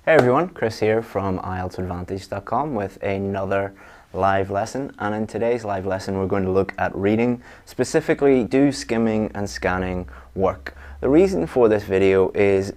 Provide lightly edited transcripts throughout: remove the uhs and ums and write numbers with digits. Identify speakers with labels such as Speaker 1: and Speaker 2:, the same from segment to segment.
Speaker 1: Hey everyone, Chris here from IELTSadvantage.com with another live lesson, and in today's live lesson we're going to look at reading, specifically do skimming and scanning work. The reason for this video is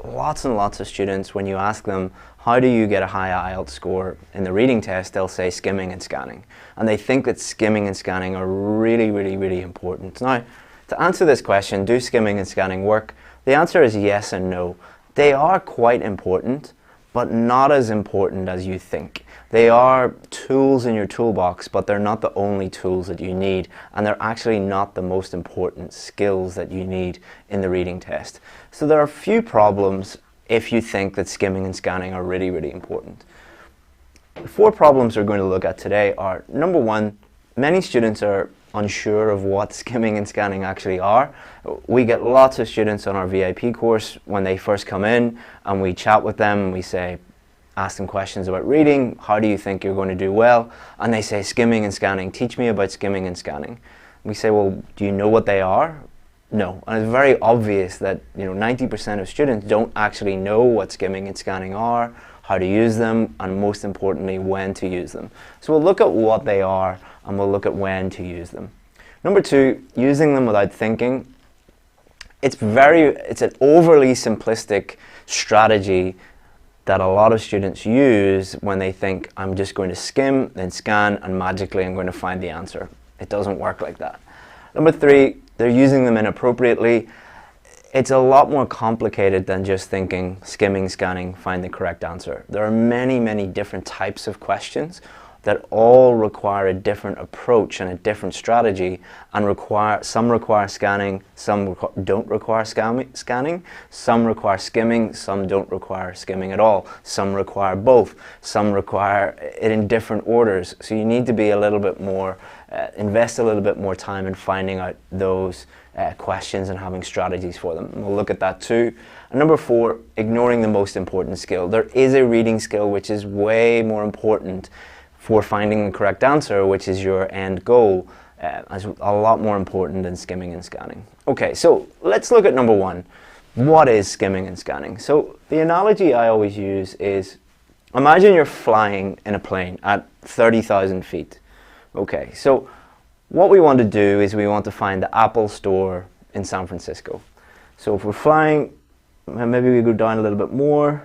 Speaker 1: lots and lots of students, when you ask them how do you get a high IELTS score in the reading test, they'll say skimming and scanning, and they think that skimming and scanning are really important. Now, to answer this question, do skimming and scanning work? The answer is yes and no. They are quite important, but not as important as you think. They are tools in your toolbox, but they're not the only tools that you need, and they're actually not the most important skills that you need in the reading test. So there are a few problems if you think that skimming and scanning are really important. The four problems we're going to look at today are, number one, many students are unsure of what skimming and scanning actually are. We get lots of students on our VIP course when they first come in, and we chat with them and we say, ask them questions about reading, how do you think you're going to do well? And they say skimming and scanning, teach me about skimming and scanning. We say, well, do you know what they are? No. And it's very obvious that 90% of students don't actually know what skimming and scanning are, how to use them, and most importantly, when to use them. So we'll look at what they are and we'll look at when to use them. Number two, using them without thinking. It's an overly simplistic strategy that a lot of students use when they think, I'm just going to skim, then scan, and magically I'm going to find the answer. It doesn't work like that. Number three, they're using them inappropriately. It's a lot more complicated than just thinking, skimming, scanning, find the correct answer. There are many different types of questions that all require a different approach and a different strategy, and some require scanning, some don't require scanning, some require skimming, some don't require skimming at all, some require both, some require it in different orders. So you need to be a little bit more, invest a little bit more time in finding out those questions and having strategies for them. And we'll look at that too. And number four, ignoring the most important skill. There is a reading skill which is way more important for finding the correct answer, which is your end goal, is a lot more important than skimming and scanning. Okay, so let's look at number one. What is skimming and scanning? So the analogy I always use is, imagine you're flying in a plane at 30,000 feet. Okay, so what we want to do is we want to find the Apple store in San Francisco. So if we're flying, maybe we go down a little bit more.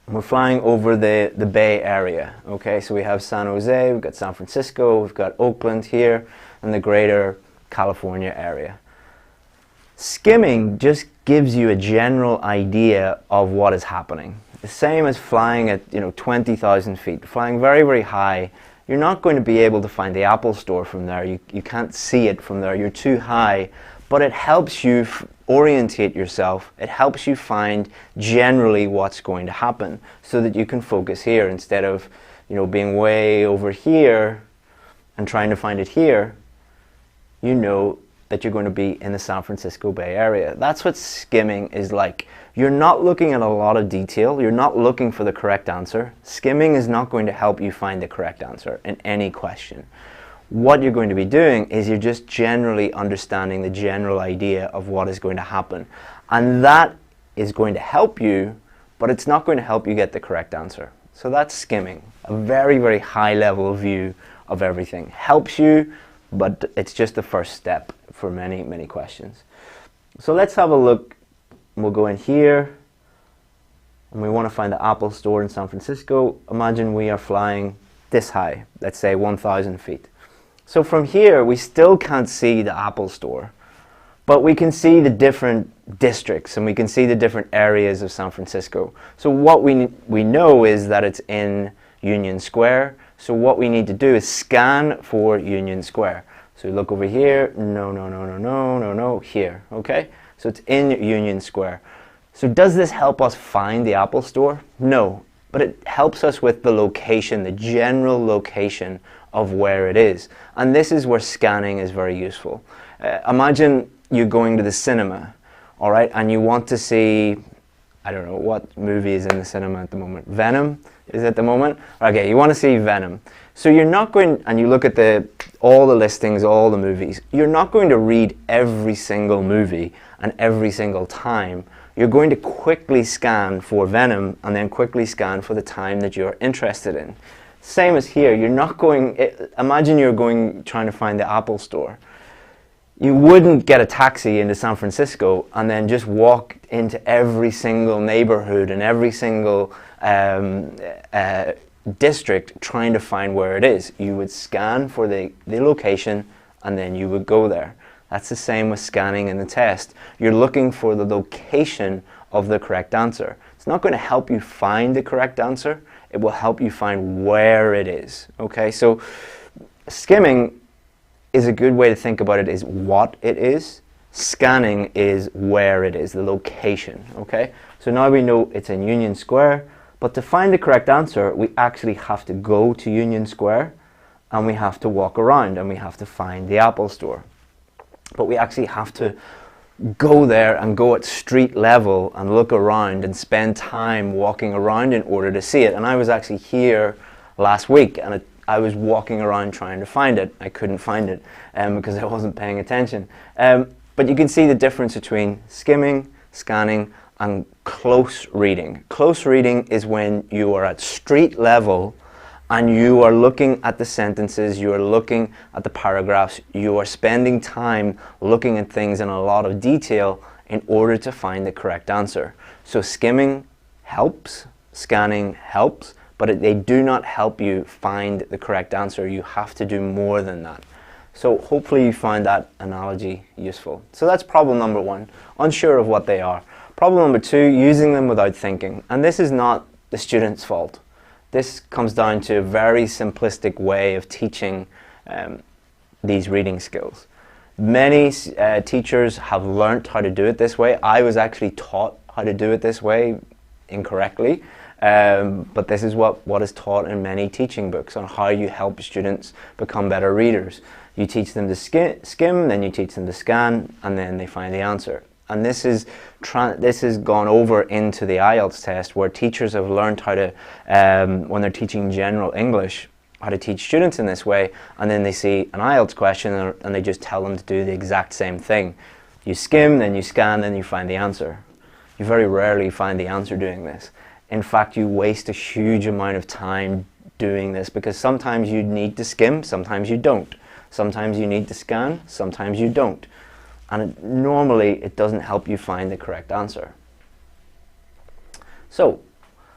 Speaker 1: We're flying over the Bay Area. Okay, so we have San Jose, we've got San Francisco, we've got Oakland here, and the greater California area. Skimming just gives you a general idea of what is happening. The same as flying at 20,000 feet. Flying very high, you're not going to be able to find the Apple store from there. You can't see it from there, you're too high, but it helps you orientate yourself. It helps you find generally what's going to happen so that you can focus here instead of being way over here and trying to find it here. You know that you're going to be in the San Francisco Bay Area. That's what skimming is like. You're not looking at a lot of detail. You're not looking for the correct answer. Skimming is not going to help you find the correct answer in any question. What you're going to be doing is you're just generally understanding the general idea of what is going to happen. And that is going to help you, but it's not going to help you get the correct answer. So that's skimming. A very high level view of everything. Helps you, but it's just the first step for many questions. So let's have a look. We'll go in here, and we want to find the Apple store in San Francisco. Imagine we are flying this high, let's say 1,000 feet. So from here, we still can't see the Apple store, but we can see the different districts and we can see the different areas of San Francisco. So what we know is that it's in Union Square. So what we need to do is scan for Union Square. So look over here, no, here, okay? So it's in Union Square. So does this help us find the Apple store? No, but it helps us with the location, the general location of where it is. And this is where scanning is very useful. Imagine you're going to the cinema, all right, and you want to see, I don't know, what movie is in the cinema at the moment? Venom is at the moment? Okay, you want to see Venom. So you're not going, and you look at all the listings, all the movies, you're not going to read every single movie and every single time You're going to quickly scan for venom and then quickly scan for the time that you're interested in. Same as here, you're not going, imagine you're going trying to find the Apple store. You wouldn't get a taxi into San Francisco and then just walk into every single neighborhood and every single district trying to find where it is. You would scan for the location and then you would go there. That's the same with scanning in the test. You're looking for the location of the correct answer. It's not going to help you find the correct answer. It will help you find where it is. Okay, so skimming is a good way to think about it, is what it is. Scanning is where it is, the location. Okay, so now we know it's in Union Square, but to find the correct answer, we actually have to go to Union Square and we have to walk around and we have to find the Apple store. But we actually have to go there and go at street level and look around and spend time walking around in order to see it. And I was actually here last week and I was walking around trying to find it. I couldn't find it because I wasn't paying attention. But you can see the difference between skimming, scanning, and close reading. Close reading is when you are at street level and you are looking at the sentences, you are looking at the paragraphs, you are spending time looking at things in a lot of detail in order to find the correct answer. So skimming helps, scanning helps, but they do not help you find the correct answer. You have to do more than that. So hopefully you find that analogy useful. So that's problem number one, unsure of what they are. Problem number two, using them without thinking. And this is not the student's fault. This comes down to a very simplistic way of teaching these reading skills. Many teachers have learnt how to do it this way. I was actually taught how to do it this way incorrectly, but this is what is taught in many teaching books on how you help students become better readers. You teach them to skim, then you teach them to scan, and then they find the answer. And this has gone over into the IELTS test, where teachers have learned how to, when they're teaching general English, how to teach students in this way, and then they see an IELTS question and they just tell them to do the exact same thing. You skim, then you scan, then you find the answer. You very rarely find the answer doing this. In fact, you waste a huge amount of time doing this because sometimes you need to skim, sometimes you don't. Sometimes you need to scan, sometimes you don't. And normally it doesn't help you find the correct answer. So,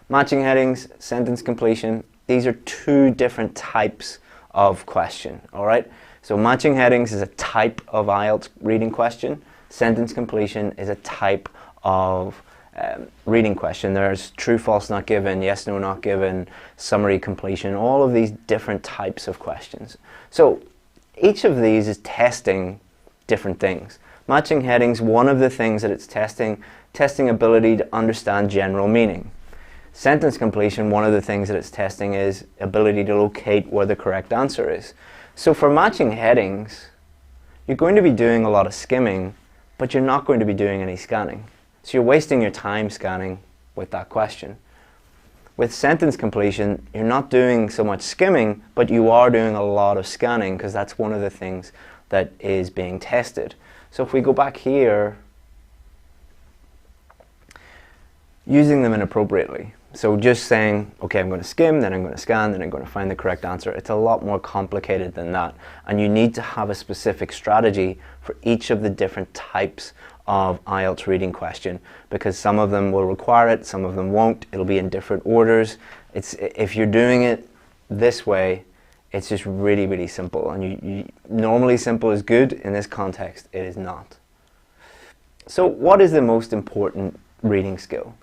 Speaker 1: matching headings, sentence completion, these are two different types of question, all right? So matching headings is a type of IELTS reading question. Sentence completion is a type of reading question. There's true, false, not given, yes, no, not given, summary completion, all of these different types of questions. So each of these is testing different things. Matching headings, one of the things that it's testing ability to understand general meaning. Sentence completion, one of the things that it's testing is ability to locate where the correct answer is. So for matching headings, you're going to be doing a lot of skimming, but you're not going to be doing any scanning. So you're wasting your time scanning with that question. With sentence completion, you're not doing so much skimming, but you are doing a lot of scanning because that's one of the things that is being tested. So if we go back here, using them inappropriately. So just saying, okay, I'm going to skim, then I'm going to scan, then I'm going to find the correct answer. It's a lot more complicated than that. And you need to have a specific strategy for each of the different types of IELTS reading question, because some of them will require it, some of them won't. It'll be in different orders. If you're doing it this way, it's just really, really simple. And normally simple is good. In this context, it is not. So what is the most important reading skill?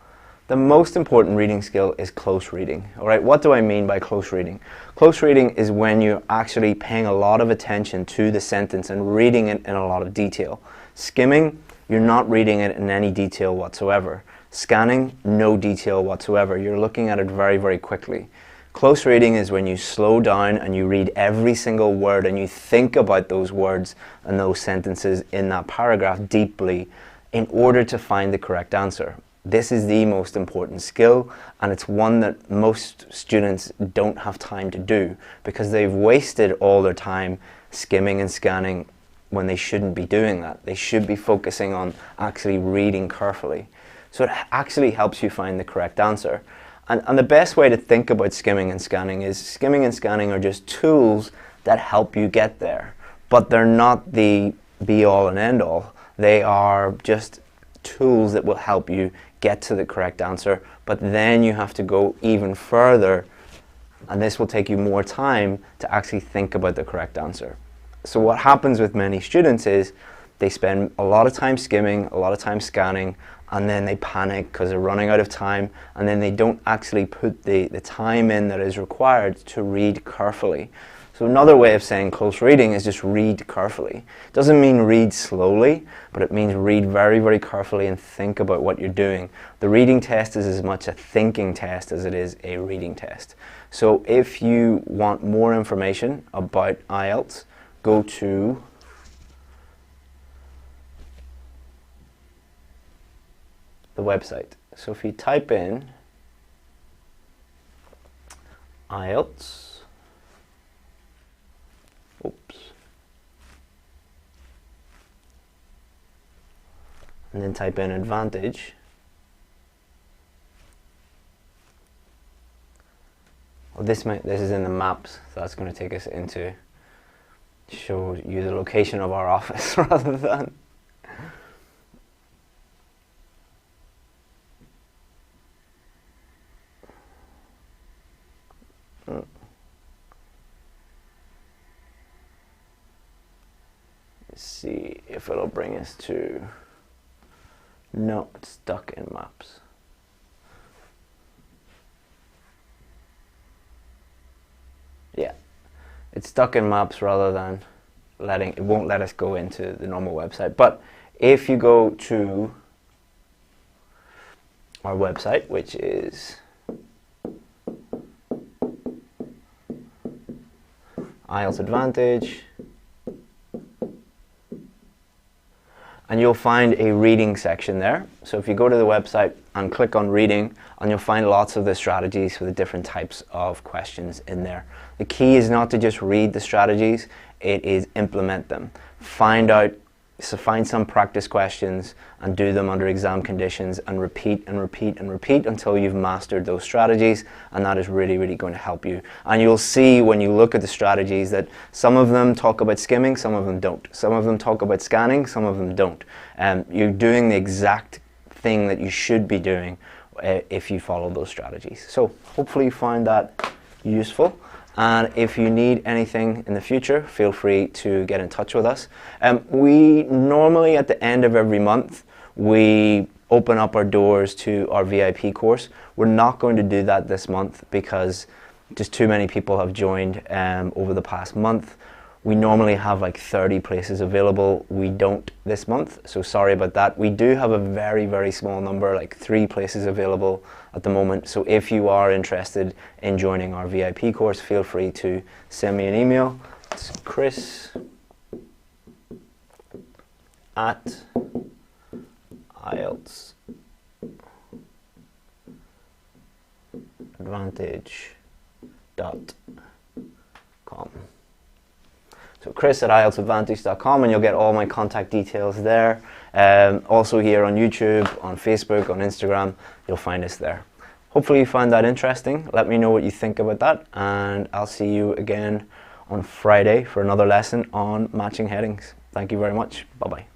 Speaker 1: The most important reading skill is close reading. All right, what do I mean by close reading? Close reading is when you're actually paying a lot of attention to the sentence and reading it in a lot of detail. Skimming, you're not reading it in any detail whatsoever. Scanning, no detail whatsoever. You're looking at it very, very quickly. Close reading is when you slow down and you read every single word and you think about those words and those sentences in that paragraph deeply in order to find the correct answer. This is the most important skill, and it's one that most students don't have time to do because they've wasted all their time skimming and scanning when they shouldn't be doing that. They should be focusing on actually reading carefully. So it actually helps you find the correct answer. And the best way to think about skimming and scanning is skimming and scanning are just tools that help you get there, but they're not the be-all and end-all. They are just tools that will help you get to the correct answer, but then you have to go even further, and this will take you more time to actually think about the correct answer. So what happens with many students is they spend a lot of time skimming, a lot of time scanning, and then they panic because they're running out of time, and then they don't actually put the time in that is required to read carefully. So another way of saying close reading is just read carefully. It doesn't mean read slowly, but it means read very, very carefully and think about what you're doing. The reading test is as much a thinking test as it is a reading test. So if you want more information about IELTS, go to the website. So if you type in IELTS, and then type in Advantage, well, this is in the maps, so that's going to take us into, show you the location of our office rather than let's see if it'll bring us to, no, it's stuck in maps. Yeah, it's stuck in maps rather than it won't let us go into the normal website. But if you go to our website, which is IELTS Advantage, and you'll find a reading section there. So if you go to the website and click on reading, and you'll find lots of the strategies for the different types of questions in there. The key is not to just read the strategies, it is implement them. Find some practice questions and do them under exam conditions, and repeat and repeat and repeat until you've mastered those strategies, and that is really, really going to help you. And you'll see when you look at the strategies that some of them talk about skimming, some of them don't. Some of them talk about scanning, some of them don't. You're doing the exact thing that you should be doing if you follow those strategies. So hopefully you find that useful. And if you need anything in the future, feel free to get in touch with us. We normally, at the end of every month, we open up our doors to our VIP course. We're not going to do that this month because just too many people have joined over the past month. We normally have like 30 places available. We don't this month, so sorry about that. We do have a very, very small number, like 3 places available at the moment. So if you are interested in joining our VIP course, feel free to send me an email. It's chris@IELTSadvantage.com. So chris@IELTSadvantage.com, and you'll get all my contact details there. Also here on YouTube, on Facebook, on Instagram, you'll find us there. Hopefully you find that interesting. Let me know what you think about that, and I'll see you again on Friday for another lesson on matching headings. Thank you very much. Bye-bye.